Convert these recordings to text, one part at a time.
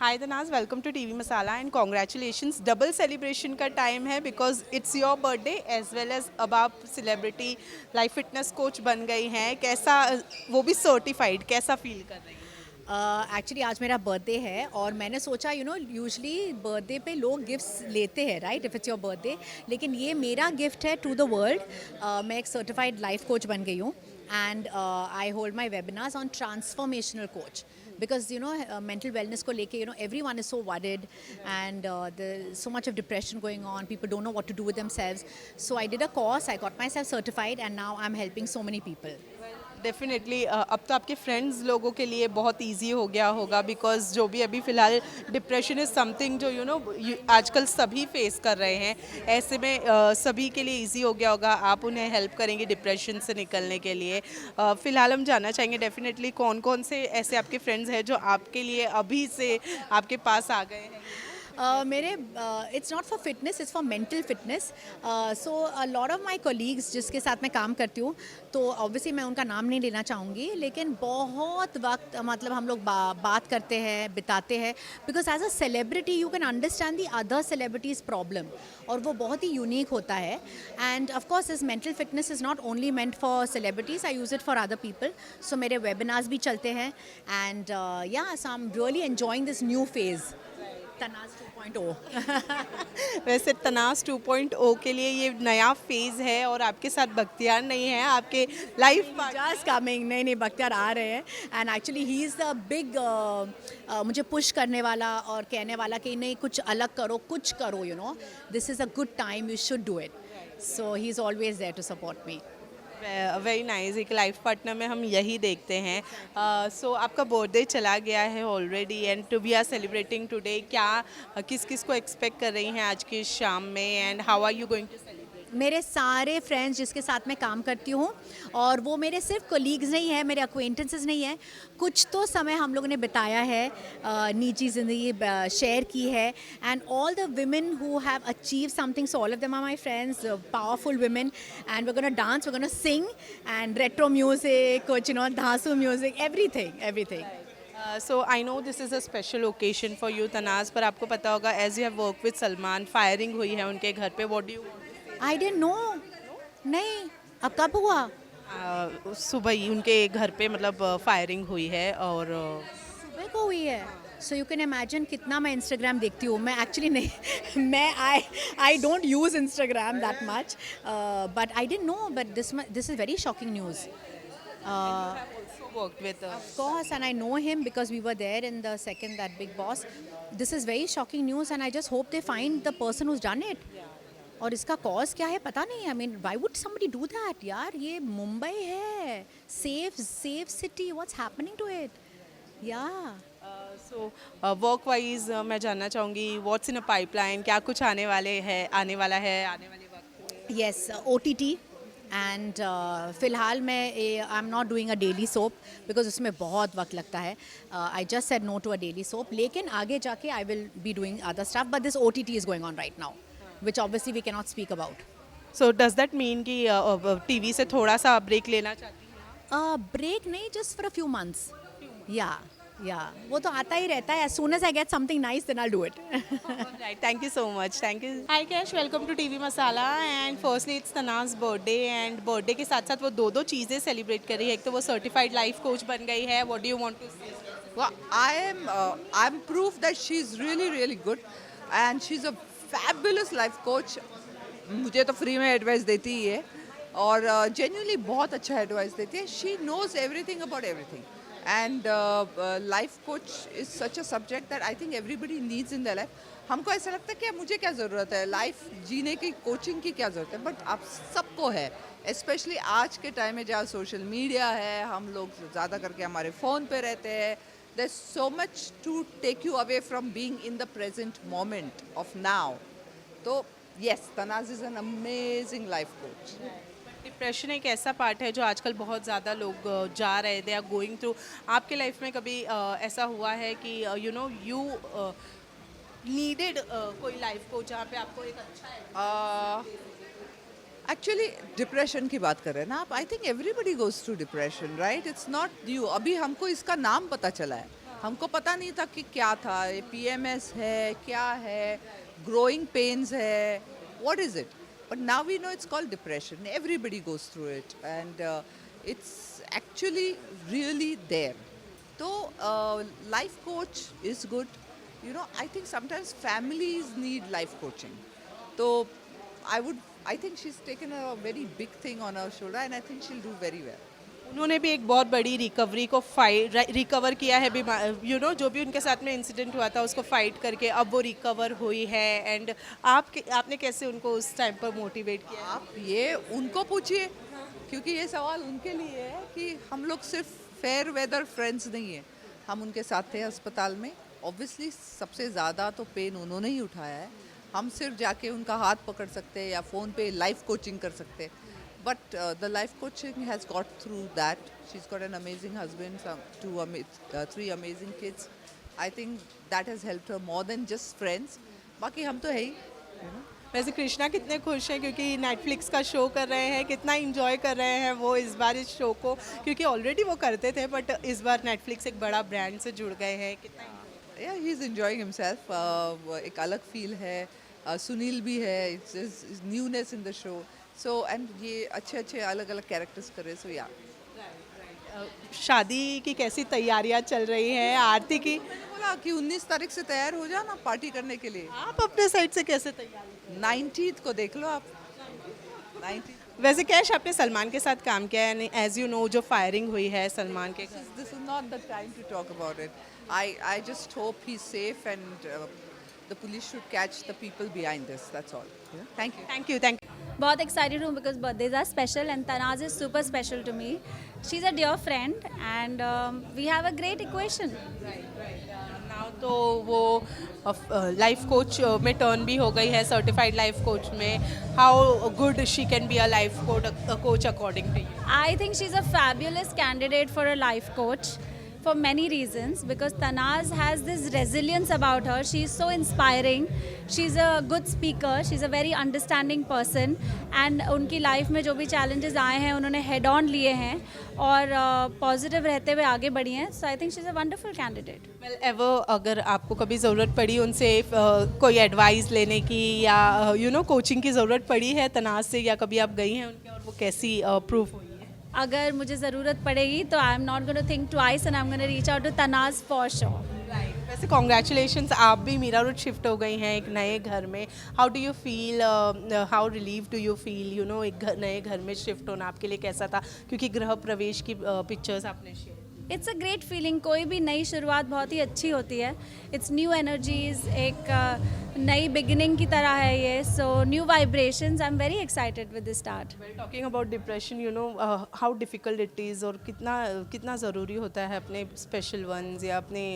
Hi Tanaz, welcome to TV masala and congratulations. Double celebration का time है because it's your birthday as well as अब आप celebrity life fitness coach बन गई हैं। कैसा, वो भी सर्टिफाइड, कैसा फील कर रही हैं? एक्चुअली आज मेरा बर्थडे है और मैंने सोचा यूजली बर्थडे पे लोग गिफ्ट्स लेते हैं, right, if it's your birthday. लेकिन ये मेरा गिफ्ट है टू द वर्ल्ड। मैं एक सर्टिफाइड लाइफ कोच बन गई हूँ and I hold my webinars on transformational coach because mental wellness ko leke everyone is so worried and there's so much of depression going on. People don't know what to do with themselves, so I did a course, I got myself certified and now I'm helping so many people. Definitely अब तो आपके friends लोगों के लिए बहुत easy हो गया होगा बिकॉज जो भी अभी फ़िलहाल डिप्रेशन इज़ समथिंग जो आजकल सभी फेस कर रहे हैं। ऐसे में सभी के लिए इजी हो गया होगा, आप उन्हें हेल्प करेंगे डिप्रेशन से निकलने के लिए। फ़िलहाल हम जानना चाहेंगे डेफिनेटली कौन कौन से ऐसे आपके फ्रेंड्स हैं जो आपके लिए अभी से आपके पास आ गए हैं। मेरे it's not for fitness, it's for mental fitness. So a lot of my colleagues जिसके साथ मैं काम करती हूँ, तो ऑब्वियसली मैं उनका नाम नहीं लेना चाहूँगी, लेकिन बहुत वक्त मतलब हम लोग बात करते हैं, बिताते हैं, because as a celebrity you can understand the other celebrities problem, और वो बहुत ही यूनिक होता है। And of course this mental fitness is not only meant for celebrities, I use it for other people. So मेरे वेबिनार्स भी चलते हैं and yeah so I am really enjoying this new phase, Tanaz 2.0। वैसे तनाज 2.0 के लिए ये नया फेज़ है और आपके साथ बख्तियार नहीं है, आपके लाइफ जस्ट कमिंग, नहीं नहीं बख्तियार आ रहे हैं and actually he is the big मुझे पुश करने वाला और कहने वाला कि नहीं कुछ अलग करो, कुछ करो, this is a good time, you should do it. So he is always there to support me. Very nice. एक लाइफ पार्टनर में हम यही देखते हैं। सो आपका बर्थडे चला गया है already and too we are celebrating today. क्या किस किस को एक्सपेक्ट कर रही हैं आज की शाम में and how are you going to celebrate? मेरे सारे फ्रेंड्स जिसके साथ मैं काम करती हूँ, और वो मेरे सिर्फ कोलीग्स नहीं हैं, मेरे अक्वेंटेंसेस नहीं हैं, कुछ तो समय हम लोगों ने बिताया है, निजी ज़िंदगी शेयर की है, and all the women who have achieve something, so all of them are my friends, powerful women, and we gonna dance, we gonna sing and retro music, कुछ धांसू music, everything everything. So I know this is a special occasion for you Tanaz, पर आपको पता होगा as you have work with Salman, firing हुई है उनके घर पे। What do you? I didn't know. नहीं, अब कब हुआ? सुबह ही उनके घर पे मतलब फायरिंग हुई है और सुबह को हुई है। सो यू कैन इमेजिन कितना मैं इंस्टाग्राम देखती हूँ। मैं एक्चुअली नहीं मैं I don't use Instagram that much, but I didn't no, but this is very shocking news. Worked with Of course, and I know him because we were there in the second that Big Boss. This is very shocking news, and I just hope they find the person who's done it. और इसका cause क्या है पता नहीं। I mean why would somebody do that यार, ये मुंबई है, safe city, what's happening to it? या सो वर्क वाइज मैं जानना चाहूँगी व्हाट्स इन अ पाइपलाइन, क्या कुछ आने वाले है आने वाले वक्त में? यस, OTT, एंड फ़िलहाल मैं I am not doing a daily soap because उसमें बहुत वक्त लगता है। I just said no to a daily soap, लेकिन आगे जाके I will be doing other stuff, but this OTT is going on right now, which obviously we cannot speak about. So does that mean कि TV से थोड़ा सा break लेना चाहती हैं? Break नहीं, just for a few months. Yeah, वो तो आता ही रहता है। As soon as I get something nice, then I'll do it. Right, thank you so much, thank you. Hi Kash, welcome to TV masala and firstly it's Tanaz birthday and birthday के साथ साथ वो दो चीज़ें सेलिब्रेट कर रही है। एक तो वो सर्टिफाइड लाइफ कोच बन गई है। What do you want to say? Well, I'm proof that she's really really good, and she's a fabulous life coach. मुझे तो फ्री में एडवाइस देती ही है और जेन्युइनली बहुत अच्छा एडवाइस देती है. She knows everything about everything, and life coach is such a subject that I think everybody needs in the life. हमको ऐसा लगता है कि मुझे क्या ज़रूरत है, लाइफ जीने की कोचिंग की क्या ज़रूरत है, बट आप सबको है, स्पेशली आज के टाइम में जहाँ सोशल मीडिया है, हम लोग ज़्यादा करके हमारे फ़ोन पे रहते हैं. There's so much to take you away from being in the present moment of now. So yes, Tanaz is an amazing life coach. Depression एक ऐसा पार्ट है जो आजकल बहुत ज़्यादा लोग जा रहे, दे आर गोइंग थ्रू। आपके लाइफ में कभी ऐसा हुआ है कि यू नीडेड कोई लाइफ कोच जहाँ पे आपको एक अच्छा एक्चुअली डिप्रेशन की बात कर रहे हैं ना आप. आई think everybody goes through depression, right? It's not new. अभी हमको इसका नाम पता चला है. हमको पता नहीं था कि क्या था, ये PMS है, क्या है, growing pains है, what is it? But now we know it's called depression. Everybody goes through it, and it's actually really there. So, life coach is good. You know, I think sometimes families need life coaching. So, I think she's taken a very big thing on her shoulder, and I think she'll do very well. उन्होंने भी एक बहुत बड़ी recovery को recover किया है, जो भी उनके साथ में इंसिडेंट हुआ था उसको फाइट करके अब वो रिकवर हुई है। एंड आपने कैसे उनको उस टाइम पर मोटिवेट किया? आप ये उनको पूछिए, क्योंकि ये सवाल उनके लिए है कि हम लोग सिर्फ फेयर वेदर फ्रेंड्स नहीं है, हम उनके साथ थे अस्पताल में। ऑब्वियसली सबसे ज़्यादा तो पेन उन्होंने ही उठाया है, हम सिर्फ जाके उनका हाथ पकड़ सकते हैं या फ़ोन पे लाइफ कोचिंग कर सकते हैं। But the life coaching has got through that. She's got an amazing husband, three amazing kids. I think that has helped her more than just friends. बाकी हम तो है ही, you know. वैसे कृष्णा कितने खुश हैं क्योंकि नेटफ्लिक्स का शो कर रहे हैं, कितना इंजॉय कर रहे हैं वो इस बार इस शो को, क्योंकि ऑलरेडी वो करते थे बट इस बार नेटफ्लिक्स एक बड़ा ब्रांड से जुड़ गए हैं, कितना? Yeah, he's enjoying himself. एक अलग फील है, सुनील भी है, it's newness in the show. So and ये अच्छे अलग अलग कैरेक्टर्स कर रहे, so yeah. शादी की कैसी तैयारियां चल रही हैं आरती की? मैंने बोला कि 19 तारीख से तैयार हो जाना पार्टी करने के लिए। आप अपने साइड से कैसे तैयार? 19th को देख लो आप। 19th। वैसे कैश आपने सलमान के साथ काम किया है, एज यू नो जो फायरिंग हुई है सलमान के घर। This is not the time to talk about it. I just hope he's safe and the police should catch the people behind this. That's all. Yeah? Thank you. Thank you. बहुत excited हूँ because birthdays are special and Tanaz is super special to me. She is a dear friend and we have a great equation. Now तो वो life coach में turn भी हो गई है, certified life coach में. How good she can be a life coach according to you? I think she's a fabulous candidate for a life coach for many reasons because Tanaz has this resilience about her. She's so inspiring. She's a good speaker. She's a very understanding person. And उनकी life में जो भी challenges आए हैं उन्होंने head on लिए हैं और positive रहते हुए आगे बढ़ी हैं. So I think she's a wonderful candidate. Well ever अगर आपको कभी ज़रूरत पड़ी उनसे कोई एडवाइस लेने की या कोचिंग की ज़रूरत पड़ी है तनाज से, या कभी आप गई हैं उनके और वो कैसी प्रूफ हुई है? अगर मुझे ज़रूरत पड़ेगी तो I am not going to think twice and I am going to reach out to Tanaz for sure. वैसे कॉन्ग्रेचुलेशंस, आप भी मीरा रोड शिफ्ट हो गई हैं एक नए घर में. How do you feel, how relieve do you feel, एक नए घर में शिफ्ट होना आपके लिए कैसा था, क्योंकि गृह प्रवेश की पिक्चर्स आपने share? It's a great feeling. कोई भी नई शुरुआत बहुत ही अच्छी होती है. इट्स न्यू एनर्जीज, एक नई बिगिनिंग की तरह है ये. So new vibrations. I am very excited with the start. Talking about depression, how difficult it is और कितना ज़रूरी होता है अपने स्पेशल वंस या अपने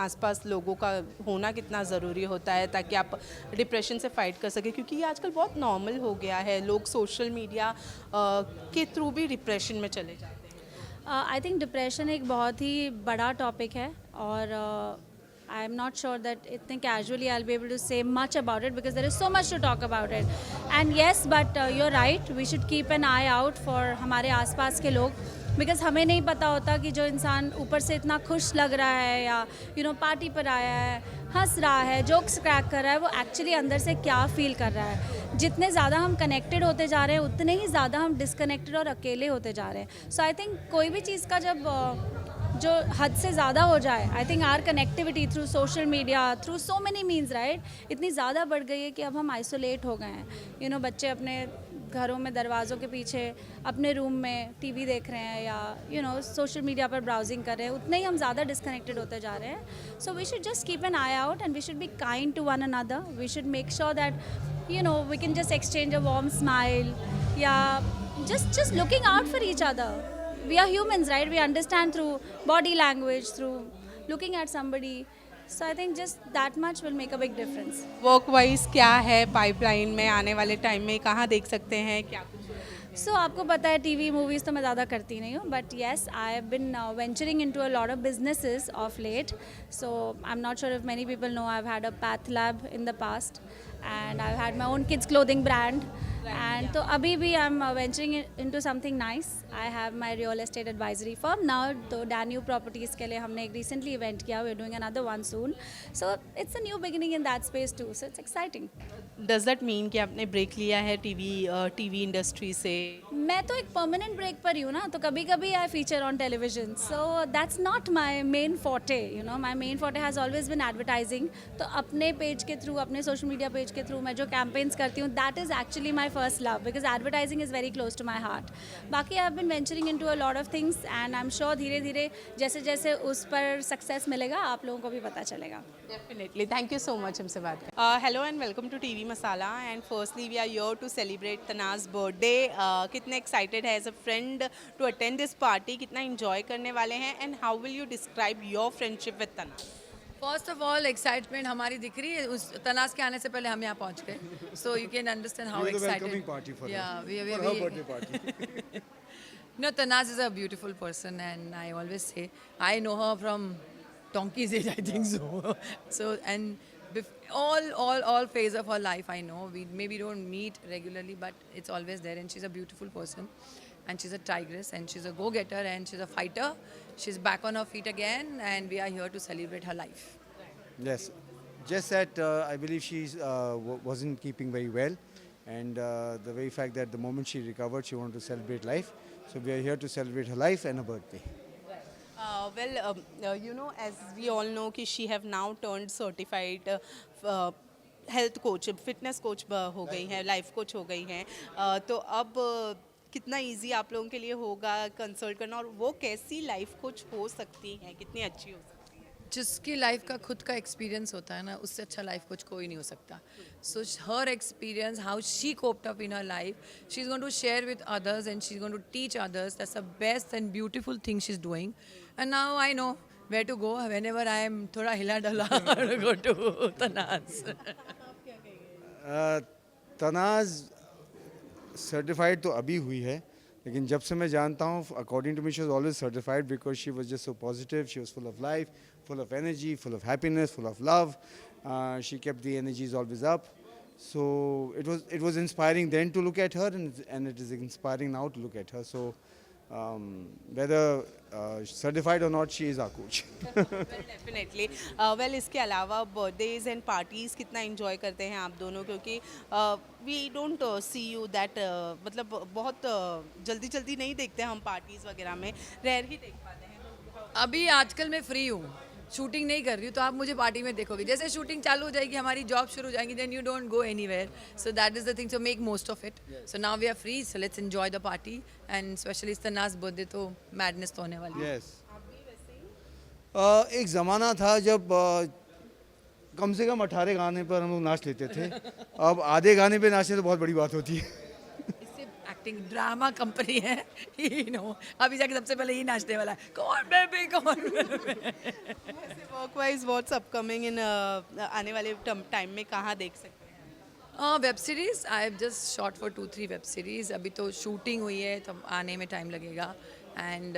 आसपास लोगों का होना कितना ज़रूरी होता है ताकि आप डिप्रेशन से फाइट कर सकें, क्योंकि ये आजकल बहुत नॉर्मल हो गया है. लोग सोशल मीडिया के थ्रू भी डिप्रेशन में चले जाते हैं. आई थिंक डिप्रेशन एक बहुत ही बड़ा टॉपिक है और I am not sure that इतने casually I will be able to say much about it because there is so much to talk about it. And yes, but you are right, we should keep an eye out for हमारे आसपास के लोग, because हमें नहीं पता होता कि जो इंसान ऊपर से इतना खुश लग रहा है या पार्टी पर आया है, हंस रहा है, जोक्स क्रैक कर रहा है, वो एक्चुअली अंदर से क्या फील कर रहा है. जितने ज़्यादा हम कनेक्टेड होते जा रहे हैं उतने ही ज़्यादा हम डिसकनेक्टेड और अकेले होते जा रहे हैं. सो आई थिंक कोई भी चीज़ का जब जो हद से ज़्यादा हो जाए, I think our connectivity through social media, through so many means, right, इतनी ज़्यादा बढ़ गई है कि अब हम आइसोलेट हो गए हैं. बच्चे अपने घरों में दरवाज़ों के पीछे अपने रूम में टीवी देख रहे हैं या सोशल मीडिया पर ब्राउजिंग कर रहे हैं, उतने ही हम ज़्यादा डिसकनेक्टेड होते जा रहे हैं. So we should just keep an eye out and we should be kind to one another. We should make sure that we can just exchange a warm smile, just looking out for each other. We are humans, right? We understand through body language, through looking at somebody. So I think just that much will make a big difference. Work wise क्या है pipeline में आने वाले time में, कहाँ देख सकते हैं क्या? So आपको पता है टीवी मूवीज़ तो मैं ज़्यादा करती नहीं हूँ, but yes I have been venturing into a lot of businesses of late. So I am not sure if many people know I have had a path lab in the past and I've had my own kids clothing brand. And तो अभी भी I'm venturing into something nice. I have my real estate advisory firm now. तो Danube Properties के लिए हमने एक recently event किया. We're doing another one soon. So it's a new beginning in that space too. So it's exciting. Does that mean कि आपने break लिया है टीवी इंडस्ट्री से? मैं तो एक परमानेंट ब्रेक पर ही हूँ ना, तो कभी कभी I feature on television, so that's not my main forte. You know, my main forte has always been advertising. तो अपने पेज के थ्रू, अपने सोशल मीडिया पेज के थ्रू मैं जो कैंपेन्स करती हूँ, that is actually my first love, because advertising is very close to my heart. बाकी I have been venturing into a lot of things and I am sure धीरे धीरे जैसे जैसे उस पर सक्सेस मिलेगा आप लोगों को भी पता चलेगा. Definitely. Thank you so much हमसे बात कर. Hello and welcome to TV Masala, and firstly we are here to celebrate Tana's birthday. कितने excited है as a friend to attend this party, कितना enjoy करने वाले हैं, and how will you describe your friendship with Tana? First of all excitement हमारी दिख रही है. उस तनाज के आने से पहले हम यहाँ पहुँच गए. So you can understand how We were the excited. welcoming party for her. Yeah, For her birthday party. No, Tanaz is a beautiful person, and I always say I know her from donkey's age, I think so. So and all phase of her life I know. We maybe don't meet regularly, but it's always there. And she's a beautiful person, and she's a tigress, and she's a go-getter, and she's a fighter. She's back on her feet again, and we are here to celebrate her life. Yes, just that I believe she wasn't keeping very well, and the very fact that the moment she recovered, she wanted to celebrate life. So we are here to celebrate her life and her birthday. You know, as we all know कि she have now turned certified health coach, fitness coach हो गई हैं, life coach हो गई हैं. तो अब कितना easy आप लोगों के लिए होगा कंसल्ट करना, और वो कैसी लाइफ कोच हो सकती हैं, कितनी अच्छी हो सकती है? जिसकी लाइफ का खुद का एक्सपीरियंस होता है ना, उससे अच्छा लाइफ कुछ कोई नहीं हो सकता. So her experience, how she coped up in her life, she is going to share with others and she is going to teach others. That's the best and beautiful thing she is doing. And now I know where to go whenever I am थोड़ा हिला डला go to Tanaz. Tanaz certified तो अभी हुई है, लेकिन जब से मैं जानता हूँ, according to me she was always certified because she was just so positive. She was full of life, full of energy, full of happiness, full of love. She kept the energies always up. So it was inspiring then to look at her, and it is inspiring now to look at her. So whether certified or not, she is our coach. Definitely. Well इसके अलावा birthdays and parties कितना enjoy करते हैं आप दोनों, क्योंकि we don't see you that, मतलब बहुत जल्दी जल्दी नहीं देखते हम पार्टीज़ वगैरह में, रेयर ही देख पाते हैं. अभी आजकल मैं फ्री हूँ, शूटिंग नहीं कर रही हूँ, तो आप मुझे पार्टी में देखोगे. जैसे शूटिंग चालू हो जाएगी, हमारी जॉब शुरू हो जाएंगी, then you don't go anywhere. So that is the thing, so make most of it. So now we are free, so let's enjoy the party. And specially Tanaz birthday तो मैडनेस तो होने वाली है. Yes. एक ज़माना था जब कम से कम 18 गाने पर हम लोग नाच लेते थे. अब आधे गाने पे नाचने तो बहुत बड़ी बात होती है. इससे एक्टिंग ड्रामा कंपनी है, यू नो. अभी जाके सबसे पहले ही नाचने वाला है, कौन बेबी कौन. वर्क वाइज व्हाट्स अपकमिंग इन आने वाले टाइम में कहाँ देख सकते हैं? Web series I have just shot for 2-3 web series. अभी तो शूटिंग हुई है, तो आने में टाइम लगेगा. And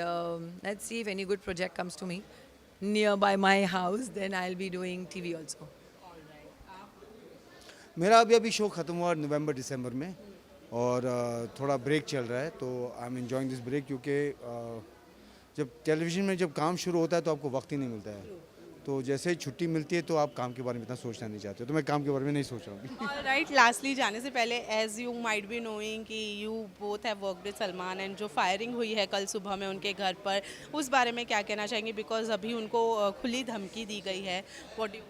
let's see if any good project comes to me near by my house, then I will be doing TV also. मेरा अभी शो ख़त्म हुआ नवंबर दिसंबर में, और थोड़ा ब्रेक चल रहा है. तो I am enjoying this break, क्योंकि जब टेलीविज़न में जब काम शुरू होता है तो आपको वक्त ही नहीं मिलता है. तो जैसे ही छुट्टी मिलती है तो आप काम के बारे में इतना सोचना नहीं चाहते. तो मैं काम के बारे में नहीं सोच रहा हूँ. राइट, लास्टली जाने से पहले, as you might be knowing कि you both have worked with Salman, and जो फायरिंग हुई है कल सुबह में उनके घर पर, उस बारे में क्या कहना चाहेंगे? बिकॉज अभी उनको खुली धमकी दी गई है. What do you?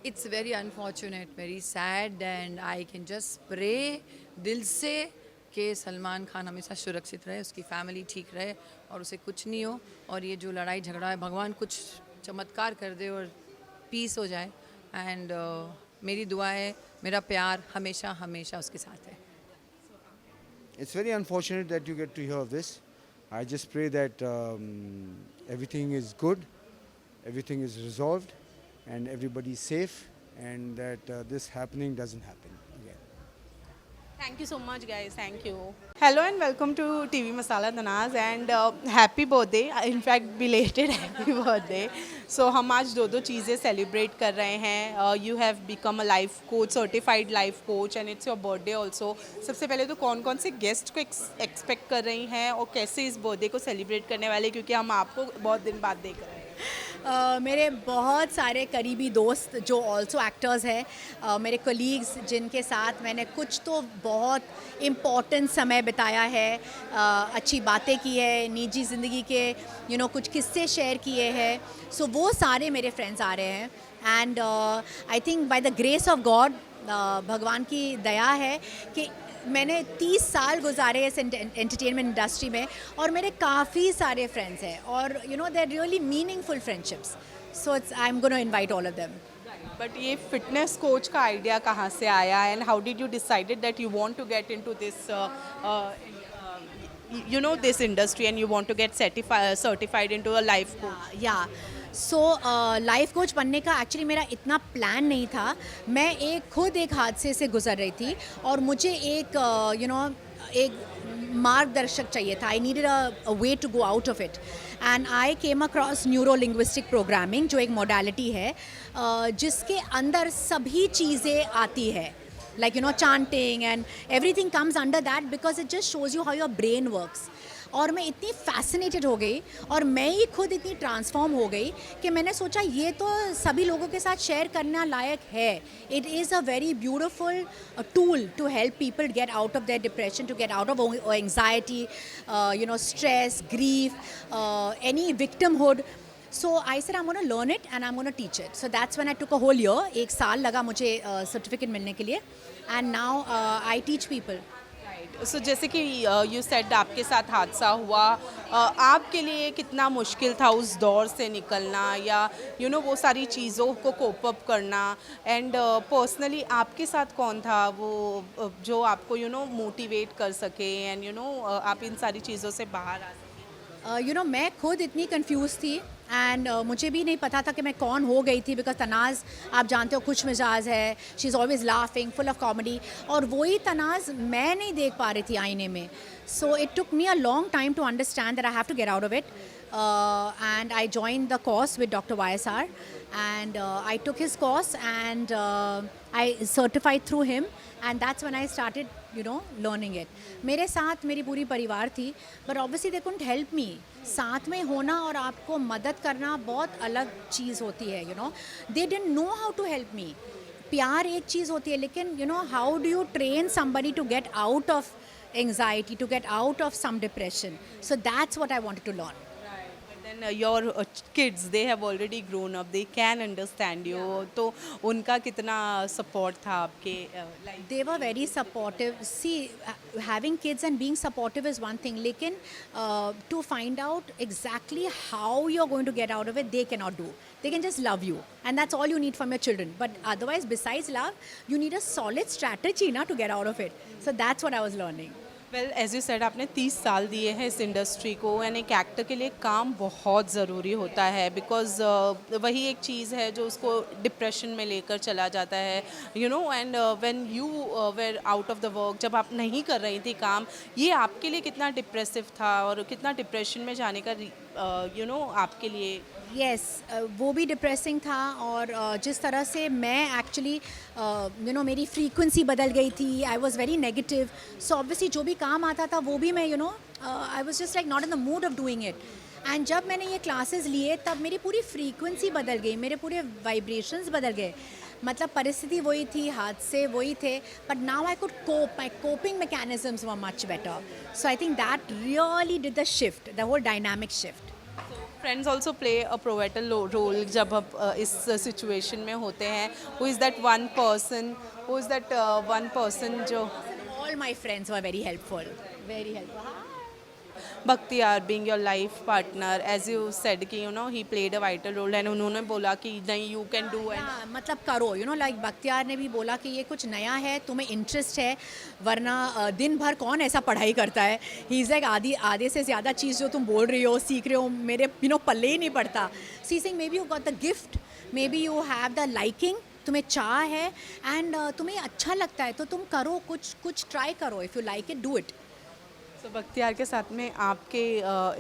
It's very unfortunate, very sad, and I can just pray दिल से कि सलमान खान हमेशा सुरक्षित रहे, उसकी फैमिली ठीक रहे, और उसे कुछ नहीं हो. और ये जो लड़ाई झगड़ा है, भगवान कुछ चमत्कार कर दे और पीस हो जाए. एंड मेरी दुआ है, मेरा प्यार हमेशा हमेशा उसके साथ है. It's very unfortunate that you get to hear of this. I just pray that everything is good, everything is resolved, and everybody is safe, and that this happening doesn't happen again. Thank you so much, guys. Thank you. Hello and welcome to TV Masala Tanaz and happy birthday. In fact, belated happy birthday. So हम आज दो चीज़ें celebrate कर रहे हैं. You have become a life coach, certified life coach, and it's your birthday also. सबसे पहले तो कौन से गेस्ट को एक्सपेक्ट कर रही हैं और कैसे इस बर्थडे को सेलिब्रेट करने वाले, क्योंकि हम आपको बहुत दिन बाद देख रहे हैं. मेरे बहुत सारे करीबी दोस्त जो ऑल्सो एक्टर्स हैं, मेरे कोलीग्स जिनके साथ मैंने कुछ तो बहुत इम्पॉर्टेंट समय बिताया है, अच्छी बातें की है, निजी ज़िंदगी के कुछ किस्से शेयर किए हैं. सो वो सारे मेरे फ्रेंड्स आ रहे हैं. And I think by the grace of God, भगवान की दया है कि मैंने 30 साल गुजारे इस एंटरटेनमेंट इंडस्ट्री में और मेरे काफ़ी सारे फ्रेंड्स हैं और they are really meaningful friendships. So I am gonna invite all of them. But ये फिटनेस कोच का आइडिया कहाँ से आया and how did you decided that you want to get into this this industry and you want to get certified into a life coach? या so life coach बनने का actually मेरा इतना plan नहीं था. मैं खुद एक हादसे से गुजर रही थी और मुझे एक एक मार्गदर्शक चाहिए था. I needed a way to go out of it and I came across neuro linguistic programming, जो एक मॉडलिटी है जिसके अंदर सभी चीज़ें आती है, like chanting and everything comes under that because it just shows you how your brain works. और मैं इतनी फैसिनेटेड हो गई और मैं ही खुद इतनी ट्रांसफॉर्म हो गई कि मैंने सोचा ये तो सभी लोगों के साथ शेयर करना लायक है. It is a very beautiful tool to help people get out of there depression, to get out of anxiety, stress, grief, any victimhood. So I said I'm going to learn it and I'm going to teach it. So that's when I took a whole year. एक साल लगा मुझे certificate मिलने के लिए. And now I teach people. सो जैसे कि you said आपके साथ हादसा हुआ, आपके लिए कितना मुश्किल था उस दौर से निकलना या वो सारी चीज़ों को कोप अप करना, एंड पर्सनली आपके साथ कौन था वो जो आपको मोटिवेट कर सके एंड आप इन सारी चीज़ों से बाहर आ सके? मैं खुद इतनी कंफ्यूज थी एंड मुझे भी नहीं पता था कि मैं कौन हो गई थी. बिकॉज तनाज़ आप जानते हो खुश मिजाज है, she is always laughing, full of comedy, और वही तनाज़ मैं नहीं देख पा रही थी आईने में. So it took me a long time to understand that I have to get out of it. And I joined the course with Dr. YSR and I took his course and I certified through him and that's when I started learning it. मेरे साथ मेरी पूरी परिवार थी but obviously they couldn't help me. साथ में होना और आपको मदद करना बहुत अलग चीज़ होती है. They didn't know how to help me. प्यार एक चीज़ होती है लेकिन how do you train somebody to get out of anxiety, to get out of some depression? So that's what I wanted to learn. Then your kids, they have already grown up, they can understand you. तो उनका कितना support था आपके life? They were very supportive. See, having kids and being supportive is one thing. लेकिन to find out exactly how you're going to get out of it, they cannot do. They can just love you, and that's all you need from your children. But otherwise, besides love, you need a solid strategy to get out of it. So that's what I was learning. Well as you said आपने 30 साल दिए हैं इस industry को and एक actor के लिए काम बहुत ज़रूरी होता है बिकॉज वही एक चीज़ है जो उसको डिप्रेशन में लेकर चला जाता है and when you were out of the work, जब आप नहीं कर रही थी काम, ये आपके लिए कितना डिप्रेसिव था और कितना डिप्रेशन में जाने का आपके लिए? यस, वो भी डिप्रेसिंग था और जिस तरह से मैं एक्चुअली मेरी फ्रीक्वेंसी बदल गई थी. I was very negative. So obviously जो भी काम आता था वो भी मैं I was just like not in the mood off doing it. And जब मैंने ये क्लासेस लिए तब मेरी पूरी फ्रीक्वेंसी बदल गई, मेरे पूरे वाइब्रेशंस बदल गए. मतलब परिस्थिति वही थी, हादसे वही थे, but now I could cope. My coping mechanisms were much better. So I think that really did the shift, the whole dynamic shift. Friends also play a pivotal role जब आप इस सिचुएशन में होते हैं. Who is that one person जो? All my friends were very helpful. Very helpful. Bakhtiyar being your life partner, as you said कि he played a vital role and उन्होंने बोला कि नहीं you can do it. हाँ, मतलब करो लाइक बख्तियार ने भी बोला कि ये कुछ नया है, तुम्हें इंटरेस्ट है, वरना दिन भर कौन ऐसा पढ़ाई करता है. ही इज़ लाइक आधे से ज़्यादा चीज़ जो तुम बोल रही हो, सीख रहे हो, मेरे पल्ले ही नहीं पड़ता. See sing maybe you got the gift, maybe you have the liking तुम्हें चाह है एंड तुम्हें अच्छा लगता है तो तुम करो, कुछ ट्राई करो. If you like it, do it. तो बख्तियार के साथ में आपके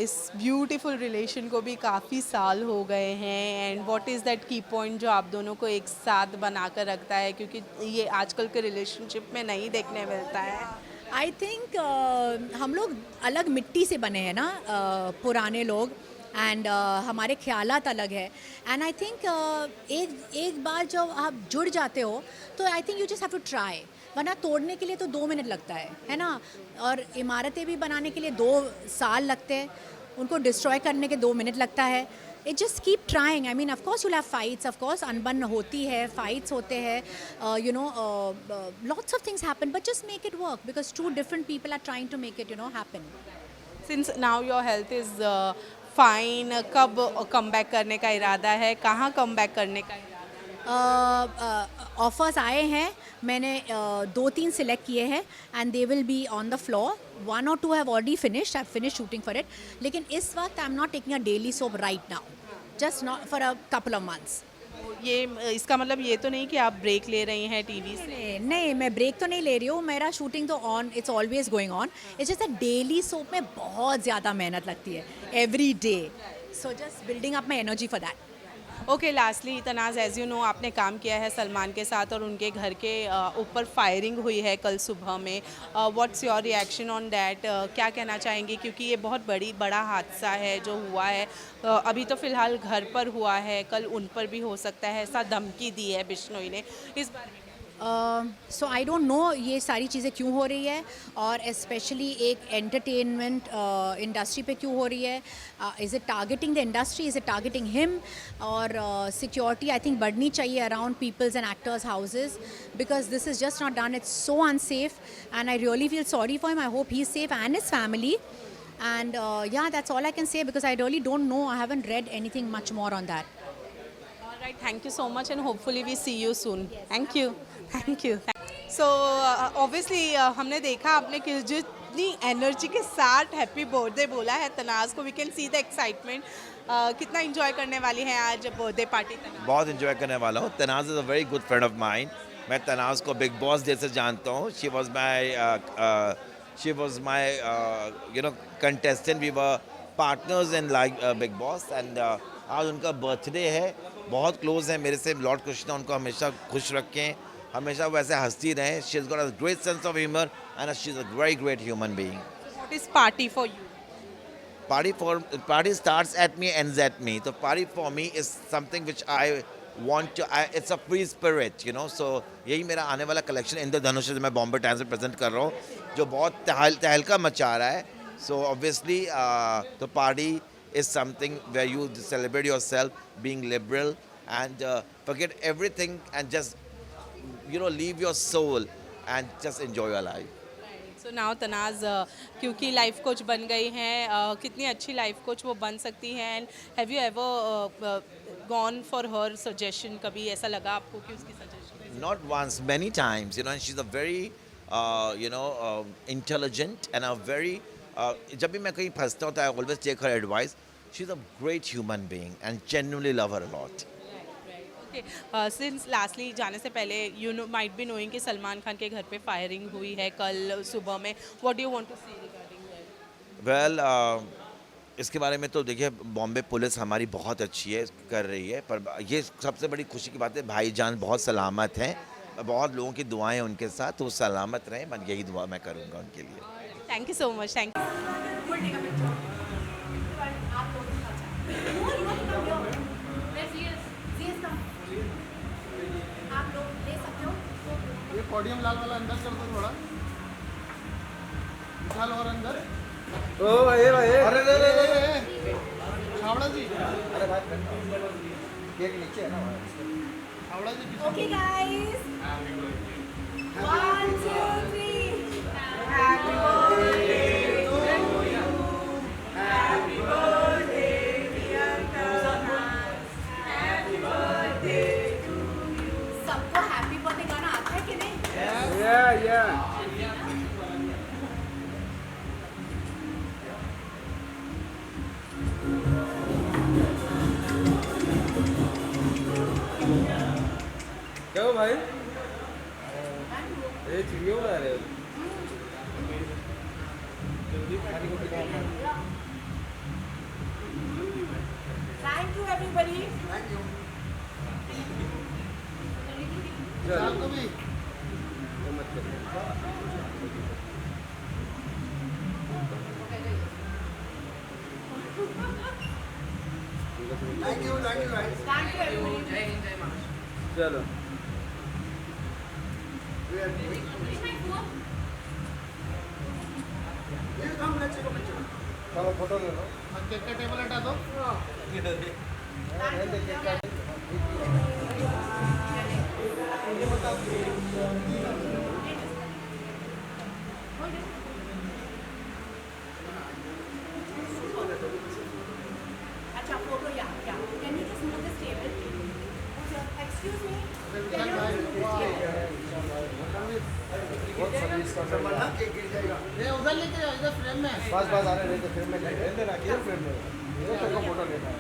इस ब्यूटीफुल रिलेशन को भी काफ़ी साल हो गए हैं, एंड व्हाट इज़ दैट की पॉइंट जो आप दोनों को एक साथ बनाकर रखता है, क्योंकि ये आजकल के रिलेशनशिप में नहीं देखने मिलता है. आई थिंक हम लोग अलग मिट्टी से बने हैं ना, पुराने लोग, एंड हमारे ख्यालात अलग है. एंड आई थिंक एक बार जब आप जुड़ जाते हो तो I think you just have to try. वरना तोड़ने के लिए तो 2 मिनट लगता है ना, और इमारतें भी बनाने के लिए 2 साल लगते हैं, उनको डिस्ट्रॉय करने के 2 मिनट लगता है. It just keep trying. I mean, of course you have fights, of course अनबन होती है, फाइट्स होते हैं, you know, lots of things happen, but just make it work because 2 different people are trying to make it, you know, happen. Since now your health is fine, कब come back करने का इरादा है, कहाँ come back करने का इरादा है? ऑफर्स आए हैं, मैंने 2-3 सिलेक्ट किए हैं and they will be on the floor. 1 or 2 have already finished, I have finished shooting for it. लेकिन इस वक्त आई am not taking a daily soap right now, just not for a couple of months. ये इसका मतलब ये तो नहीं कि आप ब्रेक ले रही हैं टीवी से? नहीं, मैं ब्रेक तो नहीं ले रही हूँ. मेरा शूटिंग तो on, it's always going on. It's just a daily soap में बहुत ज़्यादा मेहनत लगती है, every day. So just building up my energy for that. Okay, lastly Tanaz, as you know आपने काम किया है सलमान के साथ और उनके घर के ऊपर फायरिंग हुई है कल सुबह में. What's your reaction on that? क्या कहना चाहेंगे, क्योंकि ये बहुत बड़ा हादसा है जो हुआ है. अभी तो फ़िलहाल घर पर हुआ है, कल उन पर भी हो सकता है, ऐसा धमकी दी है बिश्नोई ने. इस बारे में सो आई डोंट नो ये सारी चीज़ें क्यों हो रही है, और स्पेशली एक एंटरटेनमेंट इंडस्ट्री पे क्यों हो रही है. Is it targeting the industry, is it targeting him? और सिक्योरिटी आई थिंक बढ़नी चाहिए around people's and actors houses, because this is just not done. It's so unsafe and I really feel sorry for him. I hope he is safe and his family. And yeah, that's all I can say because I really don't know. I haven't read anything much more on that. All right, thank you so much and hopefully we see you soon. Thank you. Thank you. So obviously हमने देखा आपने कि जितनी energy के साथ happy birthday बोला है तनाज़ को. We can see the excitement. कितना एंजॉय करने वाली हैं आज बर्थडे पार्टी? बहुत एंजॉय करने वाला हूँ. Tanaz is a very good friend of mine. मैं तनाज़ को बिग बॉस जैसे जानता हूँ. She was my contestant. We were partners in Big Boss and आज उनका बर्थडे है. बहुत क्लोज है मेरे से. लॉर्ड कृष्णा उनको हमेशा खुश रखें, हमेशा वैसे हंसती रहें. She's got a great sense of humor and she's a very great human being. What is party for you? Party starts at me, ends at me. So party for me is something which I want to. It's a free spirit, you know. So यही मेरा आने वाला collection इंद्रधनुष जो मैं Bombay times में present कर रहा हूँ, जो बहुत तहलका मचा रहा है. So obviously the party is something where you celebrate yourself, being liberal and forget everything and just leave your soul and just enjoy your life. So now तनाज़ क्योंकि लाइफ कोच बन गई हैं, कितनी अच्छी लाइफ कोच वो बन सकती हैं. And have you ever gone for her suggestion? कभी ऐसा लगा आपको कि उसकी suggestion? Not once, many times. And she's a very intelligent and a very जब भी मैं कहीं फंसता हूँ, I always take her advice. She's a great human being and genuinely love her a lot. Okay. Since lastly जाने से पहले you might be knowing कि सलमान खान के घर पे फायरिंग हुई है कल सुबह में. What do you want to say regarding that? Well, इसके बारे में तो देखिए बॉम्बे पुलिस हमारी बहुत अच्छी है, कर रही है. पर ये सबसे बड़ी खुशी की बात है, भाईजान बहुत सलामत हैं. बहुत लोगों की दुआएं हैं उनके साथ, तो वो सलामत रहें. मैं यही दुआ मैं करूँगा उनके लिए. Thank you so much. Thank you. ये पोडियम लाल वाला अंदर कर दो थोड़ा. उठा लो और अंदर. ओ अरे छावड़ा जी. अरे भाई केक नीचे है ना. छावड़ा जी. Okay guys. 1, 2, 3. Happy birthday to you. Happy birthday dear Tanaaz. Happy birthday to you. सबको हैप्पी बर्थडे गाना आता है कि नहीं? Yeah. क्या हो भाई? ये चिड़िया उड़ा रहे हो? Thank you everybody. चल भी मत कर। Thank you everybody. चलो चलो फोटो ले लो। केक का टेबल हटा दो। अच्छा फोटो या can you just move this table? Excuse me, can you move this table? ये उधर लेके जाओ, इधर फ्रेम में। बस बस आने दे, फ्रेम में ले देना, किधर फ्रेम में? ये तेरे को फोटो लेना है।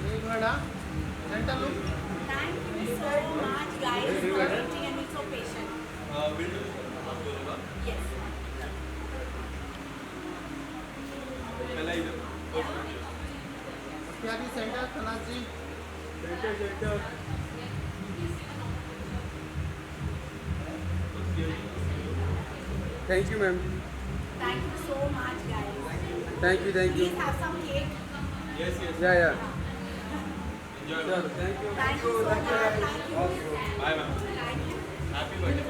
एक मिनट हाँ, centre look. Thank you so much guys for waiting and being so patient. Yes. प्यारी सेंटर तनाजी। Center. Thank you, ma'am. Thank you so much guys. Thank you, thank you. Please have some cake. Yeah, yeah. Sure, thank you. Thank you so much. Thank you. Bye, ma'am. Thank you. Happy birthday.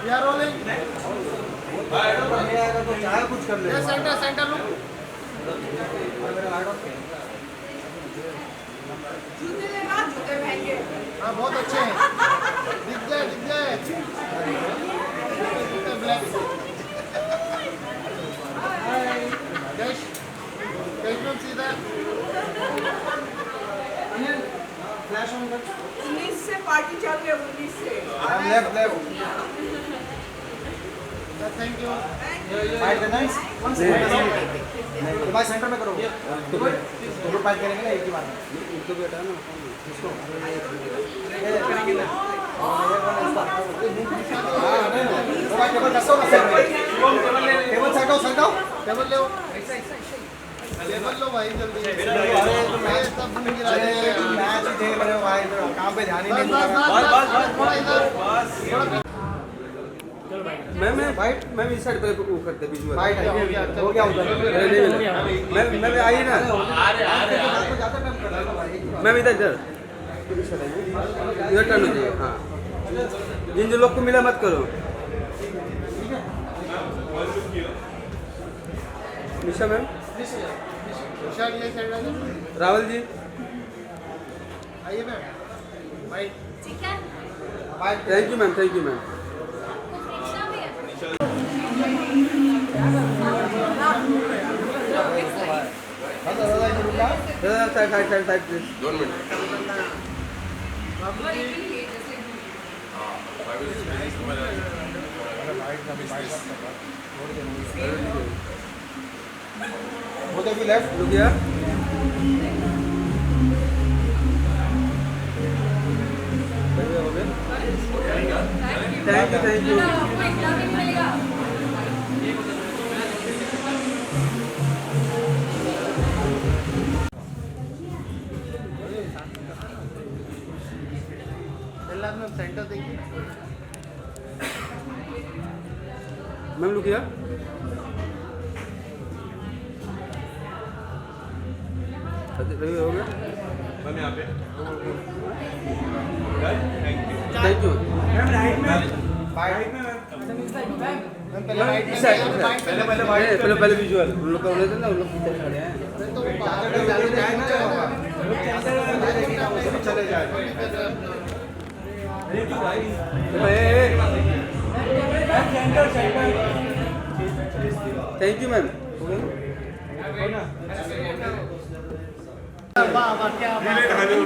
We are rolling. कुछ कर ले। Centre centre look. जूते लेना, जूते पहनिए। हाँ बहुत अच्छे हैं। दिख जाए दिख जाए। ब्लैक। कैश कैश में सीधा। फ्लैश ऑन कर। 19 से पार्टी चल रही है, 19 से। Left left. Thank you. Fight करना है? भाई सेंटर में करो। दोनों फाइट करेंगे ना एक ही बार में। इनको भी हटाना इसको। ये करेंगे ना। वो भाई टेबल रखो ना सेट में। टेबल सेट हो सकता हो? टेबल ले लो। टेबल लो भाई जल्दी। अरे तो मैच सब भूल गिरा रहे हैं। मैच ही देख रहे हो भाई, काम पे ध्यान ही नहीं दे रहे। बस मैं फाइट मैं इस साइड पे वो करते बीच में फाइट हो गया उधर मैं आई ना मैं इधर इधर टर्न हो जाइए। हाँ जिन जो लोग को मिला मत करो। निशा मैम, रावल जी आइए मैम। ठीक है। Thank you ma'am, thank you ma'am. Side please. 2 minute. Both of you left. Look here. Thank you, thank you. Center देखिए मैम। Look here. रवि हो गया मैम यहाँ पे। थैंक यू मैम राइट में। पहले विजुअल उन लोग का बोले थे ना, उन लोग पीछे खड़े हैं चले जाए। Thank you ma'am. वाह वाह क्या बात है।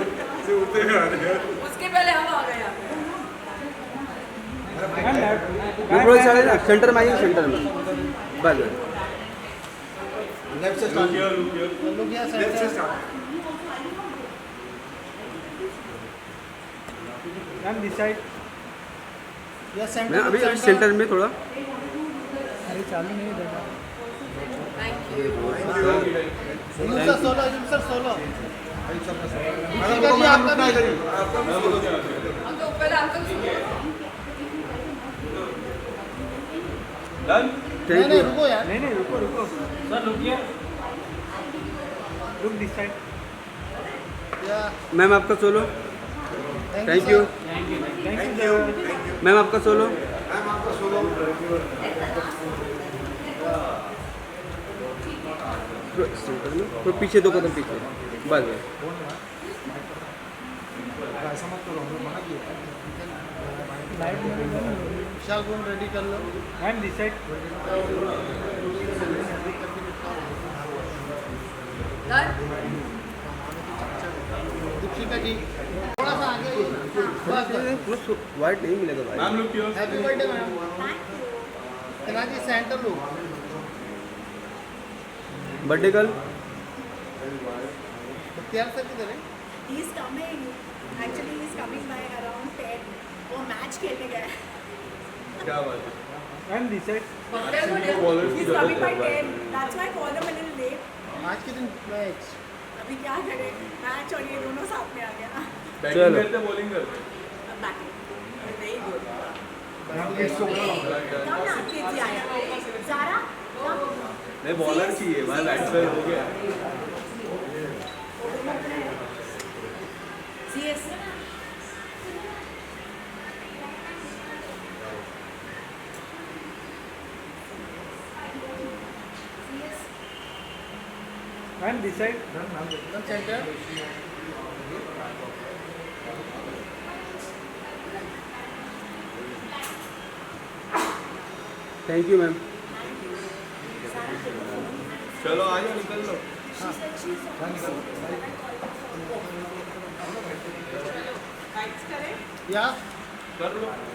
उसके पहले हम आ गए सेंटर में आइए, सेंटर में बस। लेफ्ट से स्टार्ट लोग यहाँ साइड से मैम दिस साइड या सेंटर मैं अभी सेंटर में थोड़ा अरे चालू नहीं देगा। सर सोलो जी आपका भी थैंक नहीं यू। रुको यार नहीं रुको सर रुकिए लुक दिस साइड या मैम आपका सोलो। Thank you. मैम आपका सोलो। सेंटर में तो पीछे 2 कदम पीछे बस। विशाल को रेडी कर लो मैम दिस साइड दीक्षिता जी थोड़ा सा आगे बस वाइट नहीं मिलेगा भाई। Ma'am look your happy birthday ma'am तना जी सेंटर लो बर्थडे कल बख्तियार सर किधर है He's coming. Actually, he's coming by around 10. वो मैच खेलने गया है. क्या बात है ma'am this side He's coming by 10. That's why I called him a little late. आज के दिन मैच अभी क्या करें? मैच और ये दोनों साथ में आ गया. बैटिंग करते बॉलिंग करते Batting. Very good. मैम किसको Come ना, kids आया. Zara, come. नहीं बॉलर चाहिए भाई बैट्समैन हो गया CS. Ma'am this side centre thank you ma'am. चलो आ जाओ निकल लो या कर लो